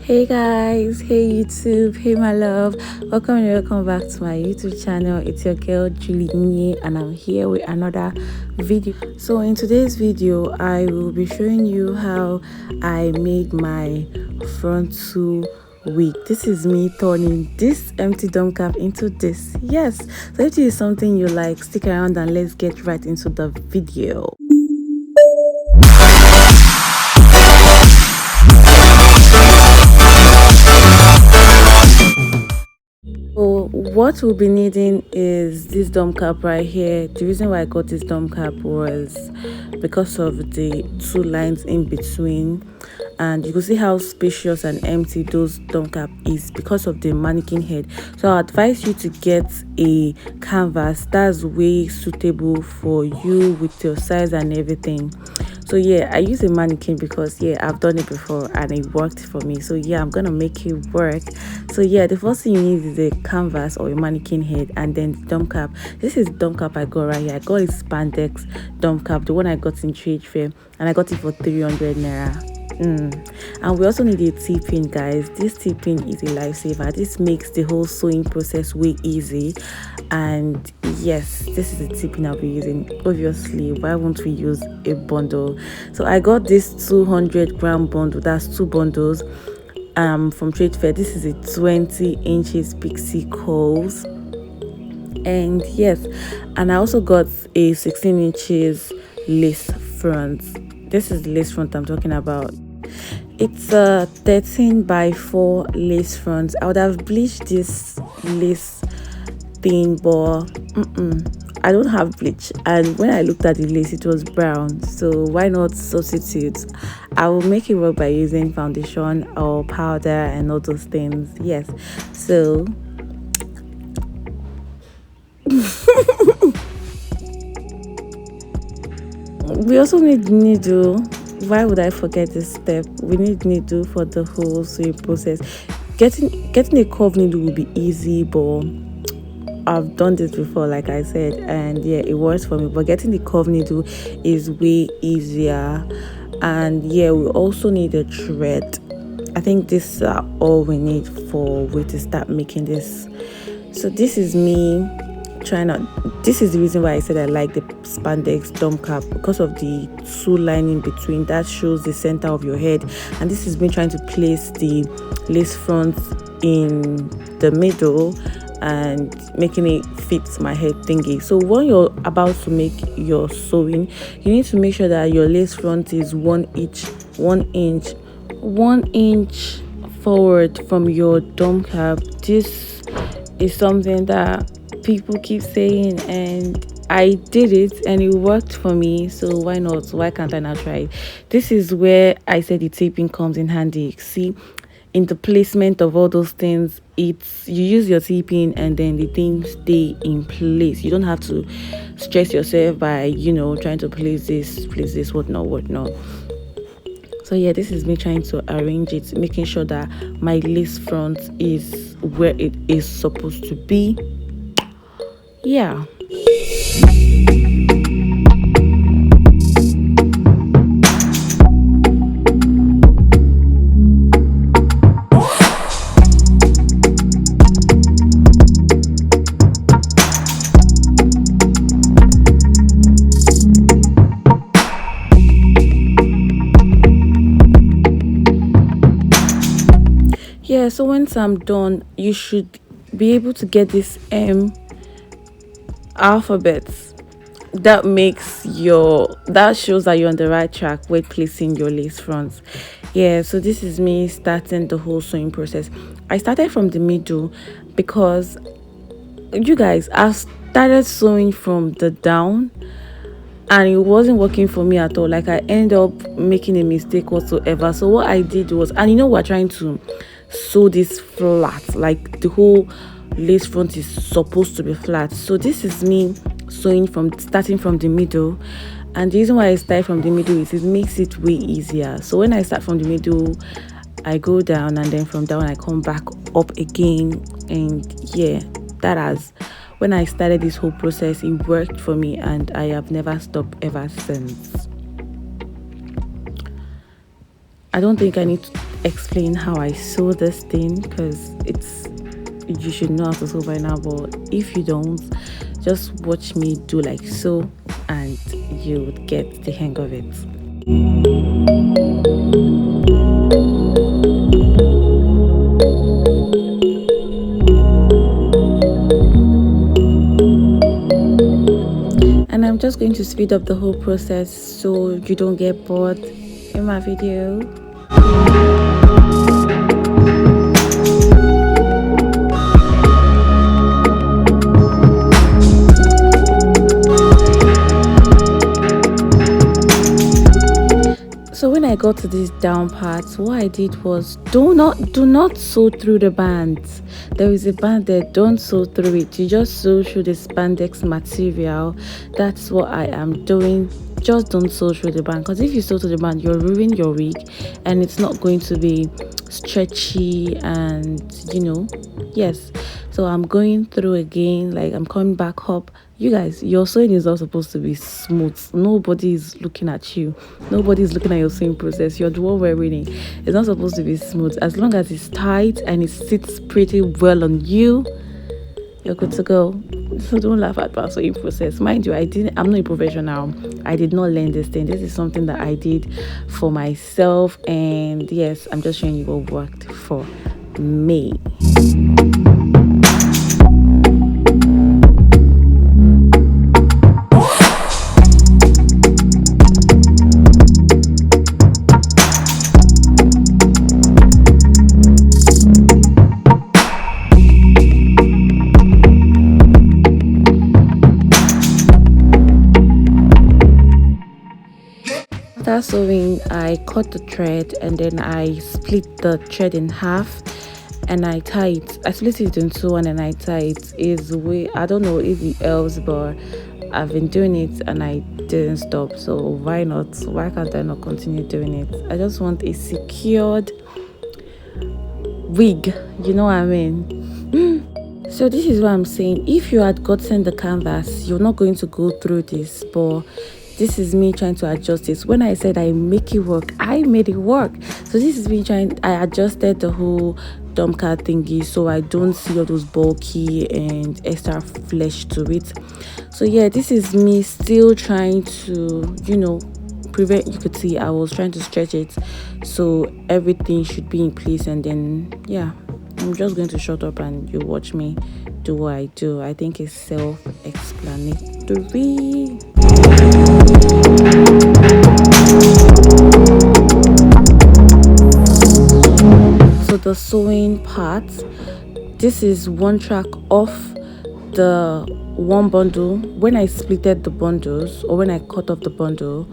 Hey guys, hey YouTube, hey my love, welcome back to my YouTube channel. It's your girl Julie Nye, and I'm here with another video. So in today's video I will be showing you how I made my frontal wig. This is me turning this empty dome cap into this. Yes, so if this is something you like, stick around and let's get right into the video. So what we'll be needing is this dome cap right here. The reason why I got this dome cap was because of the two lines in between, and you can see how spacious and empty those dome cap is because of the mannequin head. So I advise you to get a canvas that's way suitable for you with your size and everything. So yeah, I use a mannequin because yeah, I've done it before and it worked for me. So yeah, I'm gonna make it work. So yeah, the first thing you need is a canvas or a mannequin head, and then the dome cap. This is the dome cap I got right here. I got a spandex dome cap, the one I got in trade fair, and I got it for 300 naira. And we also need a T-pin, guys. This T-pin is a lifesaver. This makes the whole sewing process way easy. And yes, this is the T-pin I'll be using. Obviously, why won't we use a bundle? So I got this 200-gram bundle. That's two bundles from trade fair. This is a 20 inches Pixie coals, and yes, and I also got a 16 inches lace front. This is the lace front I'm talking about. It's a 13 by 4 lace front. I would have bleached this lace thing, but I don't have bleach, and when I looked at the lace it was brown, so why not substitute? I will make it work by using foundation or powder and all those things. Yes, so we also need needle. Why would I forget this step? We need needle for the whole sewing process. Getting a curved needle will be easy, but I've done this before, like I said, and yeah, it works for me. But getting the curved needle is way easier. And yeah, we also need a thread. I think this is all we need for we to start making this. So this is me trying out. This is the reason why I said I like the spandex dome cap, because of the two line in between that shows the center of your head, and this is me trying to place the lace front in the middle and making it fit my head thingy. So when you're about to make your sewing, you need to make sure that your lace front is 1 inch forward from your dome cap. This is something that people keep saying, and I did it and it worked for me, so why not? Why can't I now try it? This is where I said the taping comes in handy. See, in the placement of all those things, it's you use your T-pin and then the things stay in place. You don't have to stress yourself by trying to place this whatnot. So yeah, this is me trying to arrange it, making sure that my lace front is where it is supposed to be. Yeah. Yeah, so once I'm done, you should be able to get this M alphabet that shows that you're on the right track when placing your lace fronts. Yeah, so this is me starting the whole sewing process. I started from the middle because you guys, I started sewing from the down and it wasn't working for me at all. Like, I ended up making a mistake whatsoever. So what I did was, and we're trying to sew this flat, like the whole lace front is supposed to be flat. So this is me starting from the middle, and the reason why I start from the middle is it makes it way easier. So when I start from the middle, I go down, and then from down I come back up again. And yeah, when I started this whole process, it worked for me and I have never stopped ever since. I don't think I need explain how I sew this thing, because it's, you should know how to sew by now, but if you don't, just watch me do like so and you would get the hang of it. And I'm just going to speed up the whole process so you don't get bored in my video. So when I got to this down part, what I did was do not sew through the bands. There is a band there, don't sew through it. You just sew through the spandex material. That's what I am doing. Just don't sew through the band, because if you sew through the band, you're ruining your wig and it's not going to be stretchy, and yes. So I'm going through again, like I'm coming back up. You guys, your sewing is not supposed to be smooth. Nobody is looking at you. Nobody is looking at your sewing process. You're the one wearing it. It's not supposed to be smooth. As long as it's tight and it sits pretty well on you, you're good to go. So don't laugh at my sewing process. Mind you, I'm not a professional. I did not learn this thing. This is something that I did for myself, and yes, I'm just showing you what worked for me. After sewing, I cut the thread and then I split the thread in half and I tie it. I split it into one and I tie it. Is way, I don't know if it helps, but I've been doing it and I didn't stop. So why not? Why can't I not continue doing it? I just want a secured wig. You know what I mean? So this is what I'm saying. If you had gotten the canvas, you're not going to go through this, but this is me trying to adjust this. When I said I make it work, I made it work. So this is me trying, I adjusted the whole dome card thingy so I don't see all those bulky and extra flesh to it. So yeah, this is me still trying to, prevent, you could see I was trying to stretch it so everything should be in place, and then yeah, I'm just going to shut up and you watch me do what I do. I think it's self-explanatory. So the sewing part, this is one track off the one bundle. When I splitted the bundles, or when I cut off the bundle,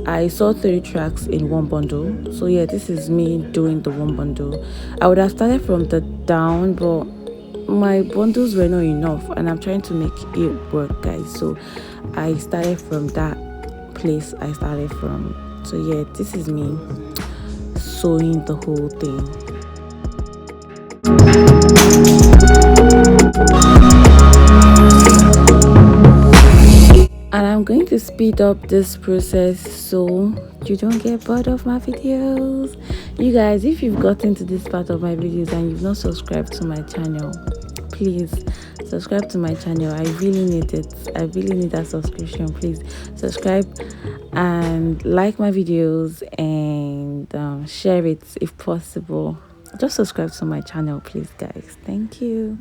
I saw 3 tracks in one bundle. So yeah, this is me doing the one bundle. I would have started from the down, but my bundles were not enough and I'm trying to make it work, guys. So I started from that place I started from. So yeah, this is me sewing the whole thing. And I'm going to speed up this process so you don't get bored of my videos. You guys, if you've gotten to this part of my videos and you've not subscribed to my channel, please subscribe to my channel. I really need it. I really need that subscription. Please subscribe and like my videos and share it if possible. Just subscribe to my channel, please, guys. Thank you.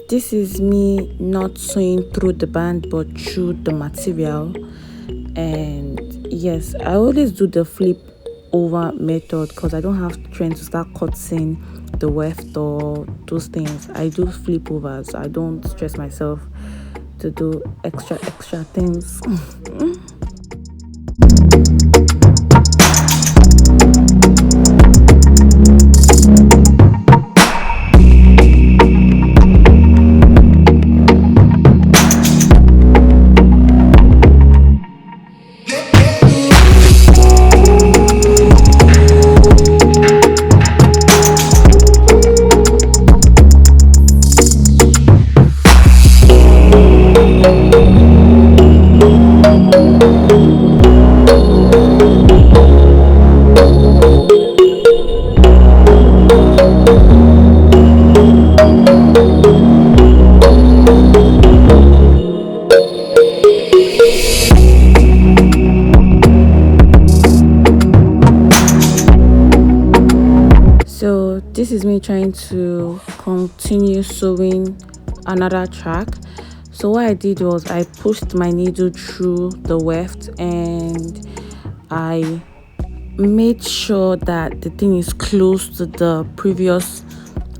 This is me not sewing through the band but through the material. And yes, I always do the flip over method because I don't have trend to start cutting the weft or those things. I do flip overs. I don't stress myself to do extra things. me trying to continue sewing another track. So what I did was I pushed my needle through the weft and I made sure that the thing is close to the previous,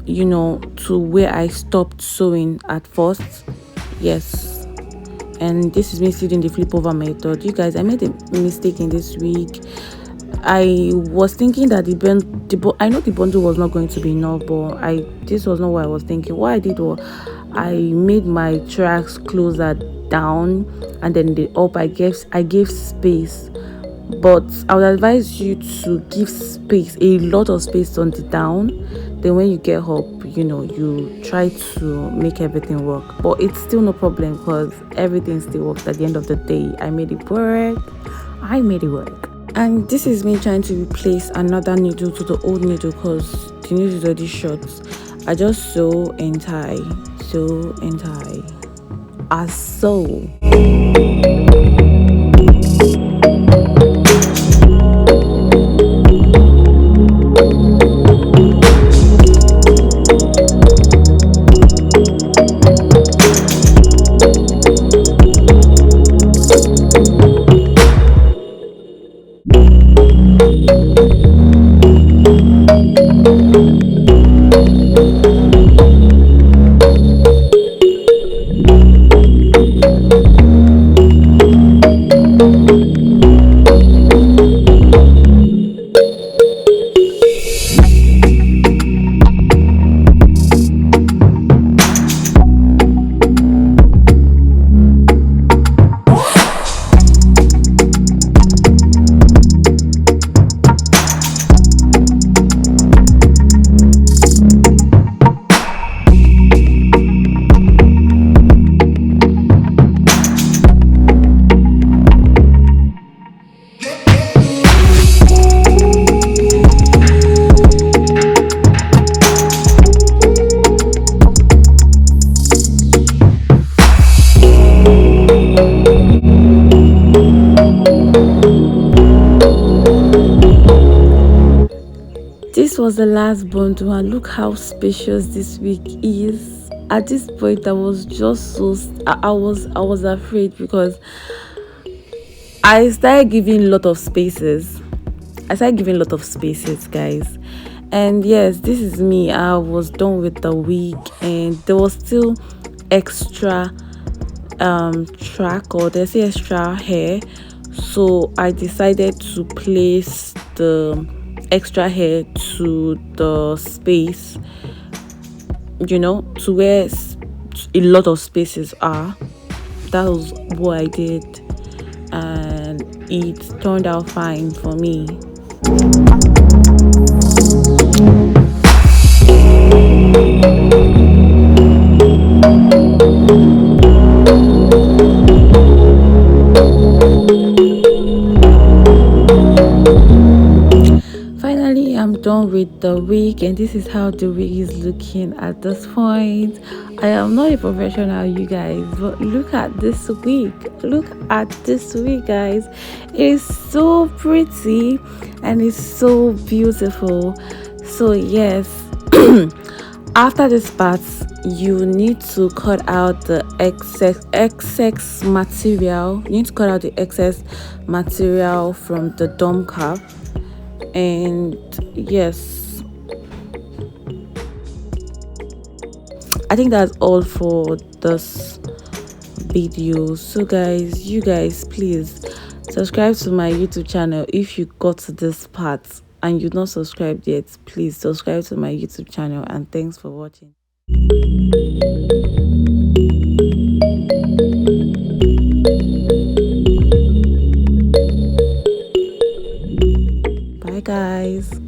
to where I stopped sewing at first. Yes. And this is me still doing the flip over method. You guys, I made a mistake in this week. I was thinking that I know the bundle was not going to be enough, but this was not what I was thinking. What I did was I made my tracks closer down, and then the up I gave space. But I would advise you to give space, a lot of space on the down. Then when you get up, you try to make everything work. But it's still no problem because everything still works at the end of the day. I made it work. And this is me trying to replace another needle to the old needle because the needle is already short. I just sew and tie, as so. This was the last bundle, and look how spacious this week is. At this point, I was just I was afraid because I started giving a lot of spaces. Guys. And yes, this is me. I was done with the week, and there was still extra track, or there's extra hair. So I decided to place the extra hair to the space, to where a lot of spaces are. That was what I did, and it turned out fine for me. Finally, I'm done with the wig, and this is how the wig is looking at this point. I am not a professional, you guys, but look at this wig. Guys. It is so pretty and it's so beautiful. So yes, after this part, you need to cut out the excess material. You need to cut out the excess material from the dome cap. And yes, I think that's all for this video. So guys, you guys, please subscribe to my YouTube channel. If you got to this part and you've not subscribed yet, please subscribe to my YouTube channel, and thanks for watching. Bye guys.